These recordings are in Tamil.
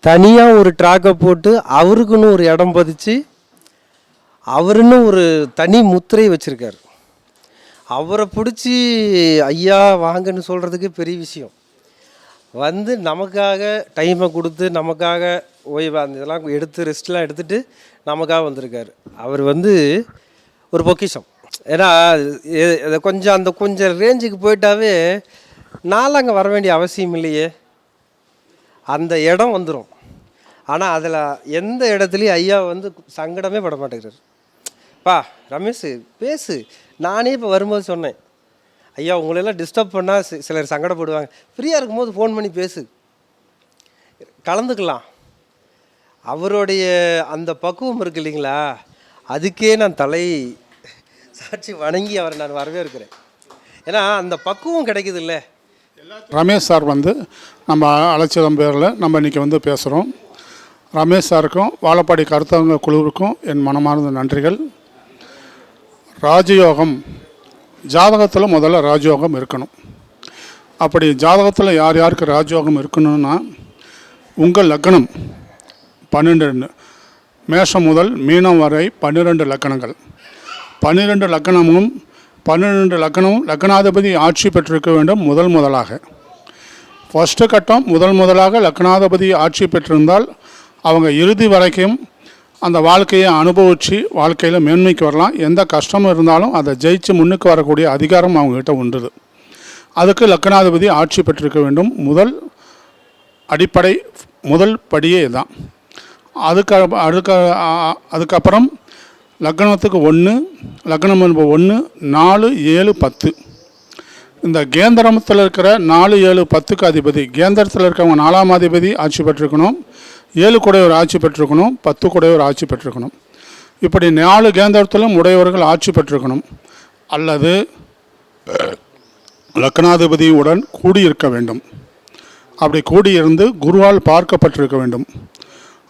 தனியாக ஒரு ட்ராக்கை போட்டு அவருக்குன்னு ஒரு இடம் பதிச்சு அவருன்னு ஒரு தனி முத்திரை வச்சுருக்கார். அவரை பிடிச்சி ஐயா வாங்கன்னு சொல்கிறதுக்கு பெரிய விஷயம். வந்து நமக்காக டைமை கொடுத்து நமக்காக ஓய்வு அந்த இதெல்லாம் எடுத்து ரெஸ்ட்லாம் எடுத்துகிட்டு நமக்காக வந்திருக்கார். அவர் வந்து ஒரு பொக்கிஷம். ஏன்னா கொஞ்சம் ரேஞ்சுக்கு போயிட்டாவே நான்லாம் அங்கே வர வேண்டிய அவசியம் இல்லையே, அந்த இடம் வந்துடும். ஆனால் அதில் எந்த இடத்துலையும் ஐயா வந்து சங்கடமே பட மாட்டேங்கிறார். பா ரமேஷ் பேசு. நானே இப்போ வரும்போது சொன்னேன், ஐயா உங்களெல்லாம் டிஸ்டர்ப் பண்ணால் சிலர் சங்கடப்படுவாங்க, ஃப்ரீயாக இருக்கும்போது ஃபோன் பண்ணி பேசு, கலந்துக்கலாம். அவருடைய அந்த பக்குவம் இருக்கு இல்லைங்களா, அதுக்கே நான் தலை சாட்சி வணங்கி அவரை நான் வரவேற்கிறேன். ஏன்னா அந்த பக்குவம் கிடைக்குது இல்லை. ரமேஷ் சார் வந்து நம்ம அழைச்சதம் பேரில் நம்ம இன்றைக்கி வந்து பேசுகிறோம். ரமேஷ் சாருக்கும் வாழப்பாடி கருத்தவங்க குழுவுக்கும் என் மனமார்ந்த நன்றிகள். ராஜயோகம் ஜாதகத்தில் முதல்ல ராஜயோகம் இருக்கணும். அப்படி ஜாதகத்தில் யார் யாருக்கு ராஜயோகம் இருக்கணும்னா, உங்கள் லக்னம் 12 மேஷம் முதல் மீனம் வரை 12 லக்கணங்கள். 12 லக்கணமும் 12 லக்கணமும் லக்னாதிபதி ஆட்சி பெற்றிருக்க வேண்டும். முதலாக ஃபஸ்ட்டு கட்டம் முதலாக லக்னாதிபதி ஆட்சி பெற்றிருந்தால் அவங்க இறுதி வரைக்கும் அந்த வாழ்க்கையை அனுபவித்து வாழ்க்கையில் மேன்மைக்கு வரலாம். எந்த கஷ்டமும் இருந்தாலும் அதை ஜெயிச்சு முன்னுக்கு வரக்கூடிய அதிகாரம் அவங்ககிட்ட உண்டுது. அதுக்கு லக்னாதிபதி ஆட்சி பெற்றிருக்க வேண்டும். அடிப்படை முதல் படியே இதுதான். அதுக்கப்புறம் லக்னத்துக்கு 1 லக்னம் 1 4 7 10 இந்த கேந்திரத்தில் இருக்கிற 4 7 10க்கு அதிபதி, கேந்திரத்தில் இருக்கிறவங்க 4ஆம் அதிபதி ஆட்சி பெற்றிருக்கணும், 7 குடையவர் ஆட்சி பெற்றிருக்கணும், 10 குடையவர் ஆட்சி பெற்றிருக்கணும். இப்படி 4 கேந்திரத்திலும் உடையவர்கள் ஆட்சி பெற்றிருக்கணும். அல்லது லக்னாதிபதியுடன் கூடியிருக்க வேண்டும். அப்படி கூடியிருந்து குருவால் பார்க்கப்பட்டிருக்க வேண்டும்.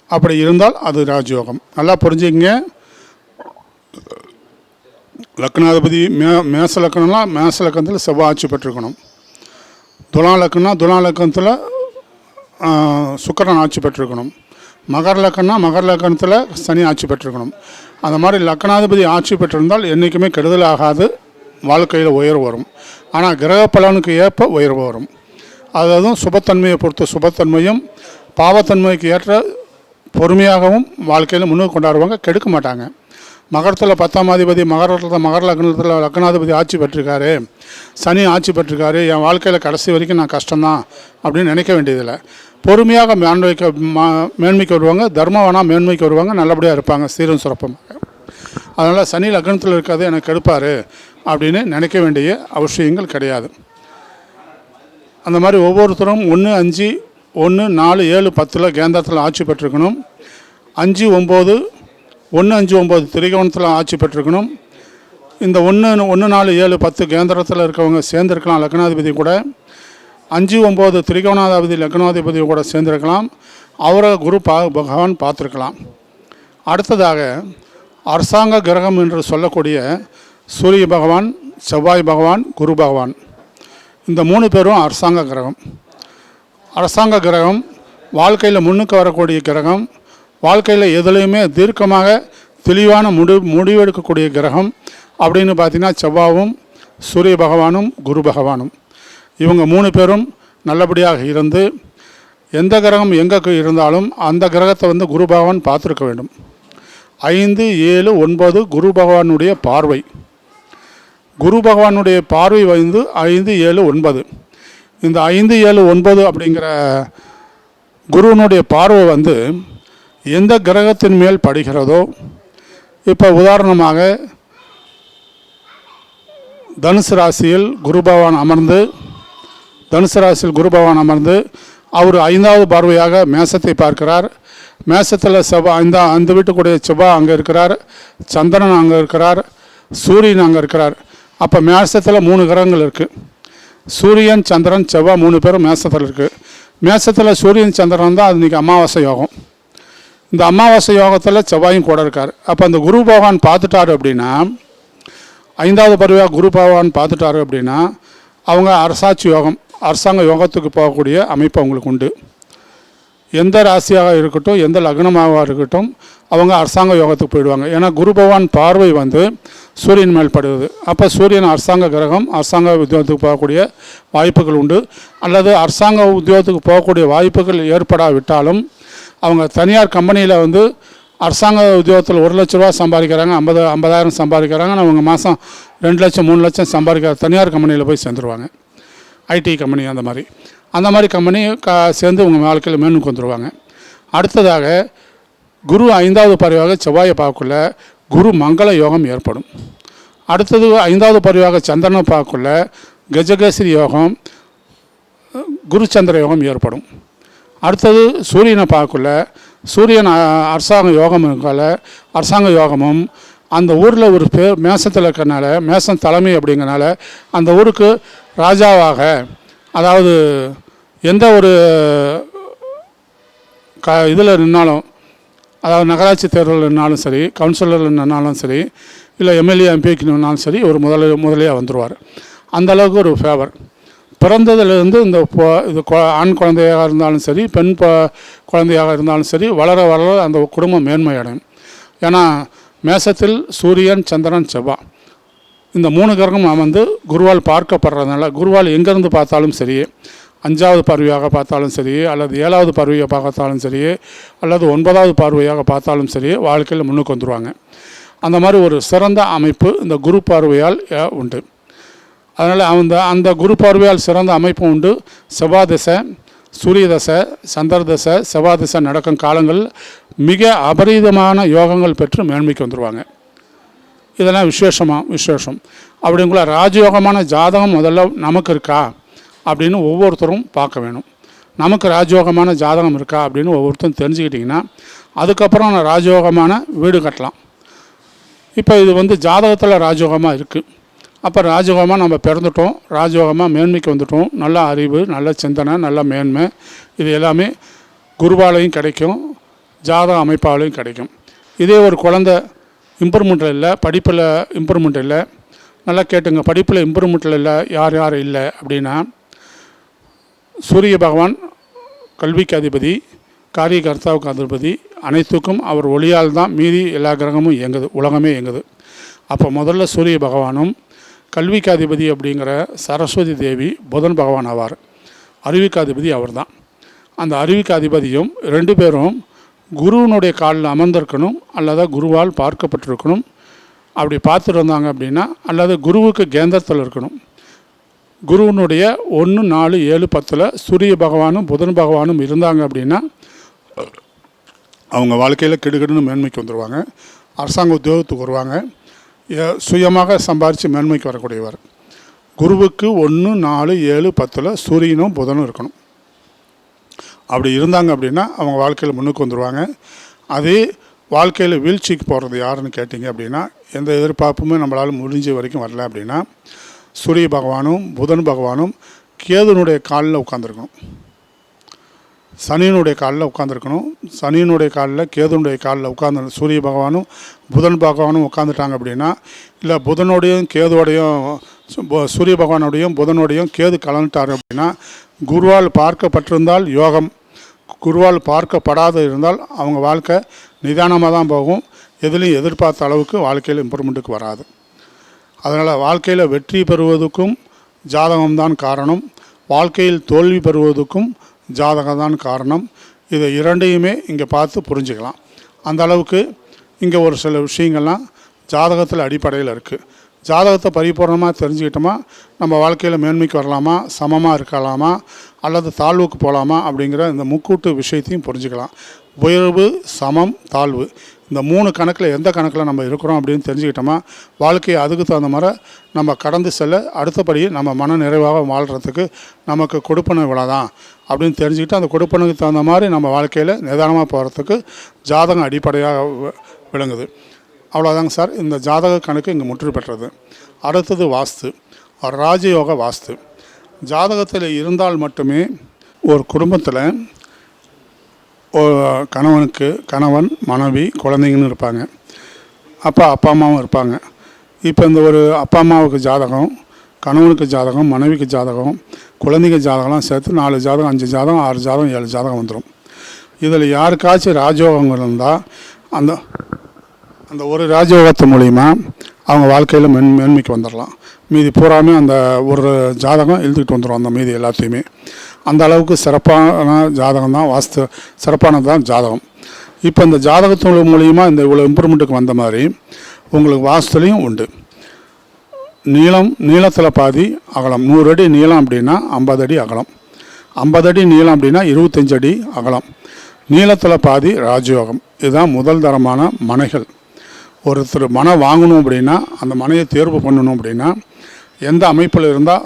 அப்படி இருந்தால் அது ராஜயோகம். நல்லா புரிஞ்சுங்க. லக்னாதிபதி மேச லக்கணம்லாம் மேச லக்கணத்தில் செவ்வாய் ஆட்சி பெற்றிருக்கணும். துலா லக்கணத்தில் சுக்கிரன் ஆட்சி பெற்றிருக்கணும். மகர லக்கணத்தில் சனி ஆட்சி பெற்றிருக்கணும். அந்த மாதிரி லக்னாதிபதி ஆட்சி பெற்றிருந்தால் என்றைக்குமே கெடுதல் ஆகாது, வாழ்க்கையில் உயர்வு வரும். ஆனால் கிரக பலனுக்கு ஏற்ப உயர்வு வரும். அதாவது சுபத்தன்மையை பொறுத்து சுபத்தன்மையும் பாவத்தன்மைக்கு ஏற்ற பொறுமையாகவும் வாழ்க்கையில் முன்னுக்கு கொண்டாடுவாங்க, கெடுக்க மாட்டாங்க. மகரத்தில் 10ஆம் அதிபதி மகர லக்னத்தில் லக்னாதிபதி ஆட்சி பெற்றிருக்காரு, சனி ஆட்சி பெற்றிருக்காரு, என் வாழ்க்கையில் கடைசி வரைக்கும் நான் கஷ்டம்தான் அப்படின்னு நினைக்க வேண்டியதில்லை. பொறுமையாக மேன்மைக்கு வருவாங்க, தர்மவானா மேன்மைக்கு வருவாங்க, நல்லபடியாக இருப்பாங்க, சீரும் சிறப்பமாக. அதனால் சனி லக்னத்தில் இருக்காது எனக்கு கெடுப்பார் அப்படின்னு நினைக்க வேண்டிய அவசியங்கள் கிடையாது. அந்த மாதிரி ஒவ்வொருத்தரும் 1 5 1 4 7 10 கேந்திரத்தில் ஆட்சி பெற்றிருக்கணும். 5 9 1 5 9 திரிகோணத்தில் ஆட்சி பெற்றிருக்கணும். இந்த 1 4 7 10 கேந்திரத்தில் இருக்கவங்க சேர்ந்துருக்கலாம் லக்னாதிபதி கூட. 5 9 திரிகோணாதிபதி லக்னாதிபதி கூட சேர்ந்துருக்கலாம். அவரை குரு பகவான் பார்த்துருக்கலாம். அடுத்ததாக அரசாங்க கிரகம் என்று சொல்லக்கூடிய சூரிய பகவான், செவ்வாய் பகவான், குரு பகவான், இந்த 3 பேரும் அரசாங்க கிரகம். அரசாங்க கிரகம் வாழ்க்கையில் முன்னுக்கு வரக்கூடிய கிரகம், வாழ்க்கையில் எதுலேயுமே தீர்க்கமாக தெளிவான முடிவெடுக்கக்கூடிய கிரகம் அப்படின்னு பார்த்தீங்கன்னா செவ்வாயும் சூரிய பகவானும் குரு பகவானும். இவங்க 3 பேரும் நல்லபடியாக இருந்து எந்த கிரகம் எங்கே இருந்தாலும் அந்த கிரகத்தை வந்து குரு பகவான் பார்த்துருக்க வேண்டும். 5 7 9 குரு பகவானுடைய பார்வை, குரு பகவானுடைய பார்வை வந்து 5 7 9. இந்த 5 7 9 அப்படிங்கிற குருவனுடைய பார்வை வந்து எந்த கிரகத்தின் மேல் படுகிறதோ, இப்போ உதாரணமாக தனுசு ராசியில் குரு பகவான் அமர்ந்து அவர் 5வது பார்வையாக மேசத்தை பார்க்கிறார். மேசத்தில் செவ்வாய், அந்த வீட்டுக்குடைய செவ்வாய் அங்கே இருக்கிறார், சந்திரன் அங்கே இருக்கிறார், சூரியன் அங்கே இருக்கிறார். அப்போ மேசத்தில் 3 கிரகங்கள் இருக்குது. சூரியன் சந்திரன் செவ்வாய் 3 பேரும் மேசத்தில் இருக்குது. மேசத்தில் சூரியன் சந்திரன் தான் அது இன்றைக்கி அமாவாசை யோகம். இந்த அமாவாசை யோகத்தில் செவ்வாயும் கூட இருக்கார். அப்போ அந்த குரு பகவான் பார்த்துட்டாரு அப்படின்னா, 5வது பருவாக குரு பகவான் பார்த்துட்டாரு அப்படின்னா அவங்க அரசாட்சி யோகம், அரசாங்க யோகத்துக்கு போகக்கூடிய அமைப்பு அவங்களுக்கு உண்டு. எந்த ராசியாக இருக்கட்டும், எந்த லக்னமாக இருக்கட்டும், அவங்க அரசாங்க யோகத்துக்கு போயிடுவாங்க. ஏன்னா குரு பகவான் பார்வை வந்து சூரியன் மேல் படுவது. அப்போ சூரியன் அரசாங்க கிரகம், அரசாங்க உத்தியோகத்துக்கு போகக்கூடிய வாய்ப்புகள் உண்டு. அல்லது அரசாங்க உத்தியோகத்துக்கு போகக்கூடிய வாய்ப்புகள் ஏற்படாவிட்டாலும் அவங்க தனியார் கம்பெனியில் வந்து அரசாங்க உத்தியோகத்தில் 1 லட்ச ரூபா சம்பாதிக்கிறாங்க, 50,000 சம்பாதிக்கிறாங்க, அவங்க மாதம் 2 லட்சம் 3 லட்சம் சம்பாதிக்கிற தனியார் கம்பெனியில் போய் சேர்ந்துருவாங்க. ஐடி கம்பெனி அந்த மாதிரி கம்பெனி சேர்ந்து உங்கள் வாழ்க்கையில் மேன்மைக்கு வந்துடுவாங்க. அடுத்ததாக குரு 5வது பறவையாக செவ்வாயை பார்க்கக்குள்ள குரு மங்கள யோகம் ஏற்படும். அடுத்தது 5வது பறவையாக சந்திரனை பார்க்கக்குள்ள கஜகேசரி யோகம், குரு சந்திர யோகம் ஏற்படும். அடுத்தது சூரியனை பார்க்கக்குள்ள சூரியன் அரசாங்க யோகம் இருக்கால அரசாங்க யோகமும் அந்த ஊரில் ஒரு பேர் மேசத்தில் இருக்கிறனால, மேசம் தலைமை அப்படிங்கிறனால அந்த ஊருக்கு ராஜாவாக, அதாவது எந்த ஒரு இதில் நின்னாலும், அதாவது நகராட்சி தேர்தலில் நின்னாலும் சரி, கவுன்சிலரில் நின்னாலும் சரி, இல்லை எம்எல்ஏ எம்பிக்கு நின்னாலும் சரி, ஒரு முதலையாக வந்துடுவார். அந்தளவுக்கு ஒரு ஃபேவர். பிறந்ததுலேருந்து இந்த இது ஆண் குழந்தையாக இருந்தாலும் சரி, பெண் குழந்தையாக இருந்தாலும் சரி, வளர வளர அந்த குடும்பம் மேன்மை அடையும். ஏன்னா மேசத்தில் சூரியன், சந்திரன், செவ்வாய் இந்த 3 கிரகம் வந்து குருவால் பார்க்கப்படுறதுனால, குருவால் எங்கேருந்து பார்த்தாலும் சரி, 5வது பார்வையாக பார்த்தாலும் சரி, அல்லது 7வது பார்வையாக பார்த்தாலும் சரி, அல்லது 9வது பார்வையாக பார்த்தாலும் சரி, வாழ்க்கையில் முன்னுக்கு வந்துடுவாங்க. அந்த மாதிரி ஒரு சிறந்த அமைப்பு இந்த குரு பார்வையால் உண்டு. அதனால் அந்த குரு பார்வையால் சிறந்த அமைப்பு உண்டு. செவ்வாய் தசை, சூரிய தசை, சந்திர தசை, செவ்வாய் தசை நடக்கும் காலங்கள் மிக அபரீதமான யோகங்கள் பெற்று மேன்மைக்கு வந்துடுவாங்க. இதெல்லாம் விசேஷம். அப்படிங்குள்ள ராஜயோகமான ஜாதகம் முதல்ல நமக்கு இருக்கா அப்படின்னு ஒவ்வொருத்தரும் பார்க்க வேணும். நமக்கு ராஜயோகமான ஜாதகம் இருக்கா அப்படின்னு ஒவ்வொருத்தரும் தெரிஞ்சுக்கிட்டிங்கன்னா அதுக்கப்புறம் ராஜயோகமான வீடு கட்டலாம். இப்போ இது வந்து ஜாதகத்தில் ராஜயோகமாக இருக்குது. அப்போ ராஜயோகமாக நம்ம பிறந்துட்டோம், ராஜயோகமாக மேன்மைக்கு வந்துட்டோம். நல்ல அறிவு, நல்ல சிந்தனை, நல்ல மேன்மை, இது எல்லாமே குருவாலையும் கிடைக்கும், ஜாதக அமைப்பாலையும் கிடைக்கும். இதே ஒரு குழந்தை இம்ப்ரூவ்மெண்ட்டில் இல்லை, படிப்பில் இம்ப்ரூவ்மெண்ட் இல்லை, நல்லா கேட்டுங்க, படிப்பில் இம்ப்ரூவ்மெண்ட்டில் இல்லை, யார் இல்லை அப்படின்னா, சூரிய பகவான் கல்விக்கு அதிபதி, காரியகர்த்தாவுக்கு அதிபதி, அனைத்துக்கும் அவர் ஒளியால் தான் மீதி எல்லா கிரகமும் இயங்குது, உலகமே இயங்குது. அப்போ முதல்ல சூரிய பகவானும் கல்விக்கு அதிபதி அப்படிங்கிற சரஸ்வதி தேவி புதன் பகவான் ஆவார். அறிவுக்கு அதிபதி அவர் தான். அந்த அறிவுக்கு அதிபதியும் 2 பேரும் குருவினுடைய காலில் அமர்ந்திருக்கணும், அல்லது குருவால் பார்க்கப்பட்டிருக்கணும். அப்படி பார்த்துட்டு இருந்தாங்க அப்படின்னா, அல்லது குருவுக்கு கேந்திரத்தில் இருக்கணும். குருவினுடைய 1, 4, 7, 10 சூரிய பகவானும் புதன் பகவானும் இருந்தாங்க அப்படின்னா அவங்க வாழ்க்கையில் கிடுகிடுன்னு மேன்மைக்கு வந்துடுவாங்க, அரசாங்க உத்தியோகத்துக்கு வருவாங்க, சுயமாக சம்பாரித்து மேன்மைக்கு வரக்கூடியவர். குருவுக்கு 1, 4, 7, 10 சூரியனும் புதனும் இருக்கணும். அப்படி இருந்தாங்க அப்படின்னா அவங்க வாழ்க்கையில் முன்னுக்கு வந்துடுவாங்க. அதே வாழ்க்கையில் வீழ்ச்சிக்கு போகிறது யாருன்னு கேட்டிங்க அப்படின்னா, எந்த எதிர்பார்ப்புமே நம்மளால் முடிஞ்ச வரைக்கும் வரல அப்படின்னா, சூரிய பகவானும் புதன் பகவானும் கேதுனுடைய காலில் உட்காந்துருக்கணும், சனியினுடைய காலில் உட்காந்துருக்கணும். சனியினுடைய காலில் கேதுனுடைய காலில் உட்காந்து சூரிய பகவானும் புதன் பகவானும் உட்காந்துட்டாங்க அப்படின்னா, இல்லை புதனோடையும் கேதுவோடையும் சூரிய பகவானோடையும் புதனோடையும் கேது கலந்துட்டார் அப்படின்னா, குருவால் பார்க்கப்பட்டிருந்தால் யோகம், குருவால் பார்க்கப்படாத இருந்தால் அவங்க வாழ்க்கை நிதானமாக தான் போகும். எதுலேயும் எதிர்பார்த்த அளவுக்கு வாழ்க்கையில் இம்ப்ரூவ்மெண்ட்டுக்கு வராது. அதனால் வாழ்க்கையில் வெற்றி பெறுவதுக்கும் ஜாதகம்தான் காரணம், வாழ்க்கையில் தோல்வி பெறுவதுக்கும் ஜாதகம் தான் காரணம். இதை 2ஐயுமே இங்கே பார்த்து புரிஞ்சுக்கலாம். அந்த அளவுக்கு இங்கே ஒரு சில விஷயங்கள்லாம் ஜாதகத்தில் அடிப்படையில் இருக்குது. ஜாதகத்தை பரிபூர்ணமாக தெரிஞ்சுக்கிட்டோமா நம்ம வாழ்க்கையில் மேன்மைக்கு வரலாமா, சமமாக இருக்கலாமா, அல்லது தாழ்வுக்கு போகலாமா அப்படிங்கிற இந்த முக்கூட்டு விஷயத்தையும் புரிஞ்சுக்கலாம். உயர்வு, சமம், தாழ்வு, இந்த 3 கணக்கில் எந்த கணக்கில் நம்ம இருக்கிறோம் அப்படின்னு தெரிஞ்சுக்கிட்டோமா வாழ்க்கையை அதுக்கு தகுந்த மாதிரி நம்ம கடந்து செல்ல, அடுத்தபடி நம்ம மன நிறைவாக வாழ்கிறதுக்கு நமக்கு கொடுப்பனை இவ்வளோதான் அப்படின்னு தெரிஞ்சுக்கிட்டு அந்த கொடுப்பனுக்கு தகுந்த மாதிரி நம்ம வாழ்க்கையில் நிதானமாக போகிறதுக்கு ஜாதகம் அடிப்படையாக விளங்குது. அவ்வளோதாங்க சார். இந்த ஜாதக கணக்கு இங்கே முற்று பெற்றது. அடுத்தது வாஸ்து, ராஜயோக வாஸ்து. ஜாதகத்தில் இருந்தால் மட்டுமே ஒரு குடும்பத்தில் கணவன், மனைவி, குழந்தைங்கன்னு இருப்பாங்க, அப்பா அம்மாவும் இருப்பாங்க. இப்போ இந்த ஒரு அப்பா அம்மாவுக்கு ஜாதகம், கணவனுக்கு ஜாதகம், மனைவிக்கு ஜாதகம், குழந்தைங்க ஜாதகம்லாம் சேர்த்து 4 ஜாதகம், 5 ஜாதகம், 6 ஜாதகம், 7 ஜாதகம் வந்துடும். இதில் யாருக்காச்சும் ராஜயோகம் இருந்தால் அந்த அந்த ஒரு ராஜயோகத்து மூலிமா அவங்க வாழ்க்கையில் மேன்மைக்கு வந்துடலாம். மீதி பூராமே அந்த ஒரு ஜாதகம் எழுதிக்கிட்டு வந்துடும், அந்த மீதி எல்லாத்தையுமே. அந்த அளவுக்கு சிறப்பான ஜாதகம் தான் சிறப்பானது தான் ஜாதகம். இப்போ இந்த ஜாதகத்து மூலிமா இந்த இவ்வளோ இம்ப்ரூவ்மெண்ட்டுக்கு வந்த மாதிரி உங்களுக்கு வாஸ்துலையும் உண்டு. நீளத்தில் பாதி அகலம். 100 அடி நீளம் அப்படின்னா 50 அடி அகலம். 50 அடி நீளம் அப்படின்னா 25 அடி அகலம். நீளத்தில் பாதி ராஜயோகம். இதுதான் முதல் தரமான மனைகள். ஒருத்தர் மனை வாங்கணும் அப்படின்னா, அந்த மனையை தேர்வு பண்ணணும் அப்படின்னா, எந்த அமைப்பில் இருந்தால்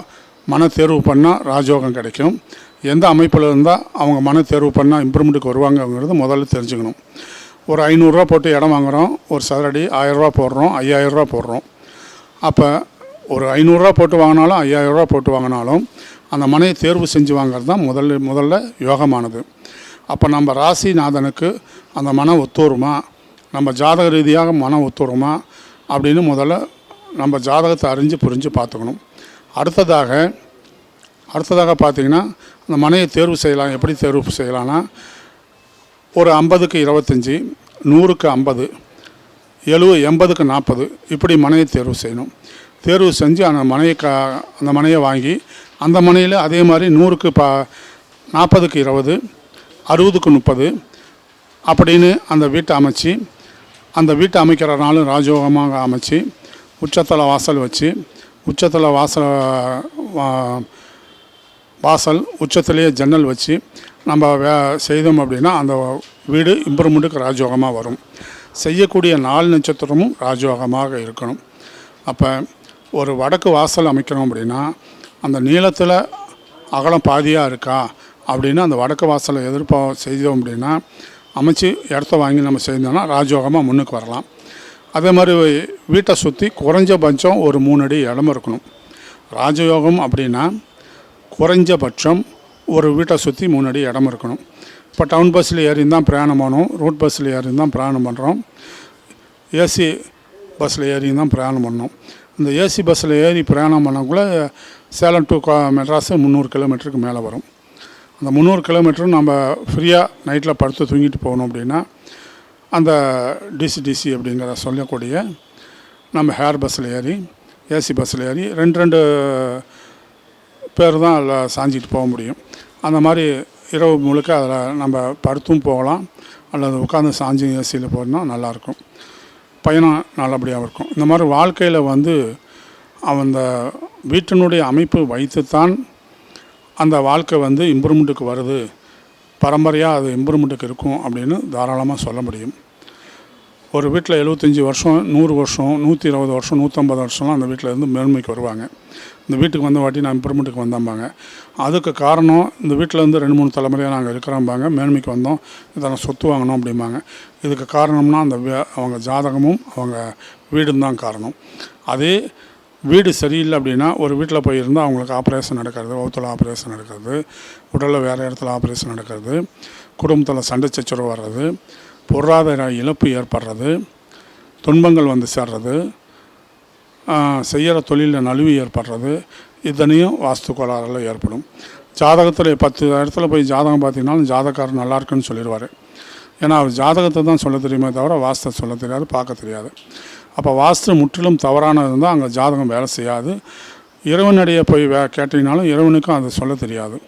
மனை தேர்வு பண்ணால் ராஜயோகம் கிடைக்கும், எந்த அமைப்பில் இருந்தால் அவங்க மனை தேர்வு பண்ணால் இம்ப்ரூவ்மெண்ட்டுக்கு வருவாங்கங்கிறது முதல்ல தெரிஞ்சுக்கணும். ஒரு 500 போட்டு இடம் வாங்குகிறோம், ஒரு சதுரடி 1000 போடுறோம், 5000 போடுறோம். அப்போ ஒரு 500 போட்டு வாங்கினாலும் 5000 போட்டு வாங்கினாலும் அந்த மனையை தேர்வு செஞ்சு வாங்கிறது தான் முதல்ல யோகமானது. அப்போ நம்ம ராசிநாதனுக்கு அந்த மனம் ஒத்து வருமா, நம்ம ஜாதக ரீதியாக மனம் ஒத்து வருமா அப்படின்னு முதல்ல நம்ம ஜாதகத்தை அறிஞ்சு புரிஞ்சு பார்த்துக்கணும். அடுத்ததாக பார்த்திங்கன்னா அந்த மனையை தேர்வு செய்யலாம். எப்படி தேர்வு செய்யலான்னா, ஒரு 50க்கு 25, 100க்கு 50, 80க்கு 40 இப்படி மனையை தேர்வு செய்யணும். தேர்வு செஞ்சு அந்த மனையை வாங்கி அந்த மனையில் அதே மாதிரி 100க்கு 40க்கு 20, 60க்கு 30 அப்படின்னு அந்த வீட்டை அமைச்சு, அந்த வீட்டை அமைக்கிற நாளும் ராஜயோகமாக அமைச்சு, உச்சத்தில் வாசல் வச்சு, உச்சத்தில் வாசல் உச்சத்திலேயே ஜன்னல் வச்சு நம்ம செய்தோம் அப்படின்னா அந்த வீடு இம்ப்ரூவ்மெண்ட்டுக்கு ராஜயோகமாக வரும். செய்யக்கூடிய 4 நட்சத்திரமும் ராஜயோகமாக இருக்கணும். அப்போ ஒரு வடக்கு வாசல் அமைக்கணும் அப்படின்னா அந்த நீளத்தில் அகலம் பாதியாக இருக்கா அப்படின்னு அந்த வடக்கு வாசலை செய்தோம் அப்படின்னா அமைச்சு இடத்த வாங்கி நம்ம செய்தோம்னா ராஜயோகமாக முன்னுக்கு வரலாம். அதே மாதிரி வீட்டை சுற்றி குறைஞ்சபட்சம் ஒரு 3 அடி இடம் இருக்கணும். ராஜயோகம் அப்படின்னா குறைஞ்சபட்சம் ஒரு வீட்டை சுற்றி 3 அடி இடம் இருக்கணும். இப்போ டவுன் பஸ்ஸில் ஏறின்னு தான் பிரயாணம் பண்ணோம், ரூட் பஸ்ஸில் ஏறின்னு தான் பிரயாணம் பண்ணுறோம், ஏசி பஸ்ஸில் ஏறின்னு தான் பிரயாணம் பண்ணோம். இந்த ஏசி பஸ்ஸில் ஏறி பிரயாணம் பண்ணக்குள்ளே சேலம் டு மெட்ராஸு 300 கிலோமீட்டருக்கு மேலே வரும். அந்த 300 கிலோமீட்டரும் நம்ம ஃப்ரீயாக நைட்டில் படுத்து தூங்கிட்டு போகணும் அப்படின்னா அந்த டிசி அப்படிங்கிற சொல்லக்கூடிய நம்ம ஹேர் பஸ்ஸில் ஏறி ஏசி பஸ்ஸில் ஏறி 2 பேர் தான் அதில் சாஞ்சிட்டு போக முடியும். அந்த மாதிரி இரவு முழுக்க அதில் நம்ம படுத்தும் போகலாம், அல்லது உட்காந்து சாஞ்சி ஏசியில் போனால் நல்லாயிருக்கும், பயணம் நல்லபடியாக இருக்கும். இந்த மாதிரி வாழ்க்கையில் அந்த வீட்டினுடைய அமைப்பு வைத்துத்தான் அந்த வாழ்க்கை இம்ப்ரூவ்மெண்ட்டுக்கு வருது, பரம்பரையாக அது இம்ப்ரூவ்மெண்ட்டுக்கு இருக்கும் அப்படின்னு தாராளமாக சொல்ல முடியும். ஒரு வீட்டில் 75 வருஷம், 100 வருஷம், 120 வருஷம், 150 வருஷம்லாம் அந்த வீட்டில் இருந்து மேன்மைக்கு வருவாங்க. இந்த வீட்டுக்கு வந்த வாட்டி நான் இம்ப்ரூவ்மெண்ட்டுக்கு வந்தாம்பாங்க. அதுக்கு காரணம் இந்த வீட்டில் 2-3 தலைமுறையாக நாங்கள் இருக்கிறோம்பாங்க, மேன்மைக்கு வந்தோம், இதெல்லாம் சொத்து வாங்கணும் அப்படிம்பாங்க. இதுக்கு காரணம்னா அவங்க ஜாதகமும் அவங்க வீடும் தான் காரணம். அதே வீடு சரியில்லை அப்படின்னா ஒரு வீட்டில் போயிருந்தால் அவங்களுக்கு ஆப்ரேஷன் நடக்கிறது, வவுத்தில் ஆப்ரேஷன் நடக்கிறது, உடலில் வேறு இடத்துல ஆப்ரேஷன் நடக்கிறது, குடும்பத்தில் சண்டை சச்சரவு வர்றது, பொருளாதார இழப்பு ஏற்படுறது, துன்பங்கள் சேர்றது, செய்கிற தொழிலில் நழுவி ஏற்படுறது, இதனையும் வாஸ்து கோளாறுல ஏற்படும். ஜாதகத்தில் 10 இடத்துல போய் ஜாதகம் பார்த்தீங்கன்னாலும் ஜாதகக்காரர் நல்லா இருக்குன்னு சொல்லிடுவார். ஏன்னா அவர் ஜாதகத்தை தான் சொல்ல தெரியுமே தவிர வாஸ்து சொல்ல தெரியாது, பார்க்க தெரியாது. அப்போ வாஸ்து முற்றிலும் தவறானது இருந்தால் அங்கே ஜாதகம் வேலை செய்யாது. இறைவனடியே போய் கேட்டிங்கனாலும் இறைவனுக்கும் அது சொல்ல தெரியாது.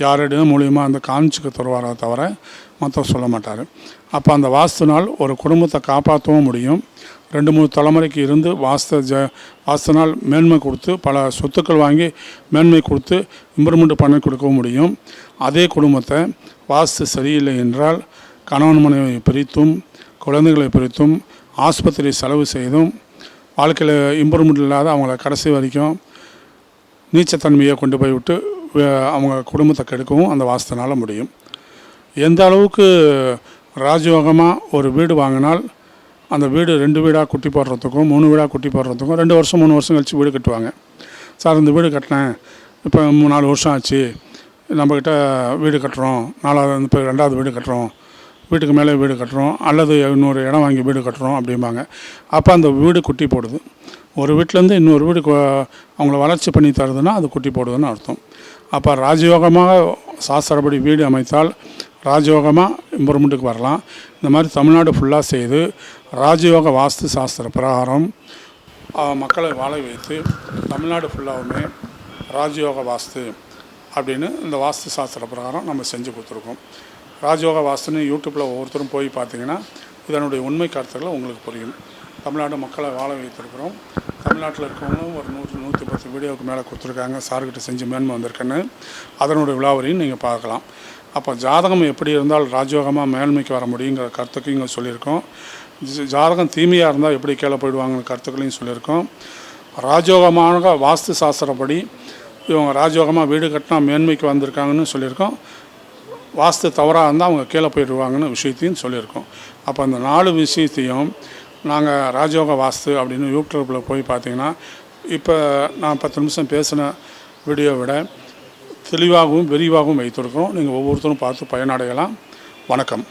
யாரிடம் மூலியமாக அந்த காமிச்சுக்க தருவாரோ தவிர மொத்தம் சொல்ல மாட்டார். அப்போ அந்த வாஸ்துனால் ஒரு குடும்பத்தை காப்பாற்றவும் முடியும். 2-3 தலைமுறைக்கு இருந்து வாஸ்துனால் மேன்மை கொடுத்து பல சொத்துக்கள் வாங்கி மேன்மை கொடுத்து இம்ப்ரூவ்மெண்ட் பண்ணி கொடுக்கவும் முடியும். அதே குடும்பத்தை வாஸ்து சரியில்லை என்றால் கணவன் மனைவி பிரித்தும் குழந்தைகளை பிரித்தும் ஆஸ்பத்திரி செலவு செய்தும் வாழ்க்கையில் இம்ப்ரூவ்மெண்ட் இல்லாத அவங்கள கடைசி வரைக்கும் நீச்சத்தன்மையை கொண்டு போய் விட்டு அவங்க குடும்பத்தை கெடுக்கவும் அந்த வாஸ்துனால் முடியும். எந்த அளவுக்கு ராஜயோகமாக ஒரு வீடு வாங்கினால் அந்த வீடு 2 வீடாக குட்டி போடுறதுக்கும் 3 வீடாக குட்டி போடுறதுக்கும் 2 வருஷம் 3 வருஷம் கழித்து வீடு கட்டுவாங்க. சார் இந்த வீடு கட்டினேன், இப்போ 3-4 வருஷம் ஆச்சு, நம்மக்கிட்ட வீடு கட்டுறோம், 4வது இப்போ 2வது வீடு கட்டுறோம், வீட்டுக்கு மேலே வீடு கட்டுறோம், அல்லது இன்னொரு இடம் வாங்கி வீடு கட்டுறோம் அப்படிம்பாங்க. அப்போ அந்த வீடு குட்டி போடுது. ஒரு வீட்டிலேருந்து இன்னொரு வீடு அவங்கள வளர்ச்சி பண்ணி தருதுன்னா அது குட்டி போடுதுன்னு அர்த்தம். அப்போ ராஜயோகமாக சாஸ்திரப்படி வீடு அமைத்தால் ராஜயோகமாக இம்ப்ரூவ்மெண்ட்டுக்கு வரலாம். இந்த மாதிரி தமிழ்நாடு ஃபுல்லாக செய்து ராஜயோக வாஸ்து சாஸ்திர பிரகாரம் மக்களை வாழ வைத்து தமிழ்நாடு ஃபுல்லாகவுமே ராஜயோக வாஸ்து அப்படின்னு இந்த வாஸ்து சாஸ்திர பிரகாரம் நம்ம செஞ்சு கொடுத்துருக்கோம். ராஜயோக வாஸ்துன்னு யூடியூப்பில் ஒவ்வொருத்தரும் போய் பார்த்தீங்கன்னா இதனுடைய உண்மை கருத்துக்களை உங்களுக்கு புரியும். தமிழ்நாடு மக்களை வாழ வைத்திருக்கிறோம். தமிழ்நாட்டில் இருக்கவங்களும் ஒரு 100-110 வீடியோவுக்கு மேலே கொடுத்துருக்காங்க. சார்கிட்ட செஞ்சு மேன்மை வந்திருக்குன்னு அதனுடைய விழாவரையும் நீங்கள் பார்க்கலாம். அப்போ ஜாதகம் எப்படி இருந்தால் ராஜயோகமாக மேன்மைக்கு வர முடியுங்கிற கருத்துக்கு இங்கே சொல்லியிருக்கோம். ஜாதகம் தீமையாக இருந்தால் எப்படி கீழே போயிடுவாங்கிற கருத்துக்களையும் சொல்லியிருக்கோம். ராஜயோகமான வாஸ்து சாஸ்திரப்படி இவங்க ராஜயோகமாக வீடு கட்டினா மேன்மைக்கு வந்திருக்காங்கன்னு சொல்லியிருக்கோம். வாஸ்து தவறாக இருந்தால் அவங்க கீழே போயிடுவாங்கன்னு விஷயத்தையும் சொல்லியிருக்கோம். அப்போ அந்த 4 விஷயத்தையும் நாங்கள் ராஜயோக வாஸ்து அப்படின்னு யூடியூப்பில் போய் பார்த்தீங்கன்னா இப்போ நான் 10 நிமிஷம் பேசின வீடியோ விட தெளிவாகவும் விரிவாகவும் வைத்திருக்கிறோம். நீங்கள் ஒவ்வொருத்தரும் பார்த்து பயனடையலாம். வணக்கம்.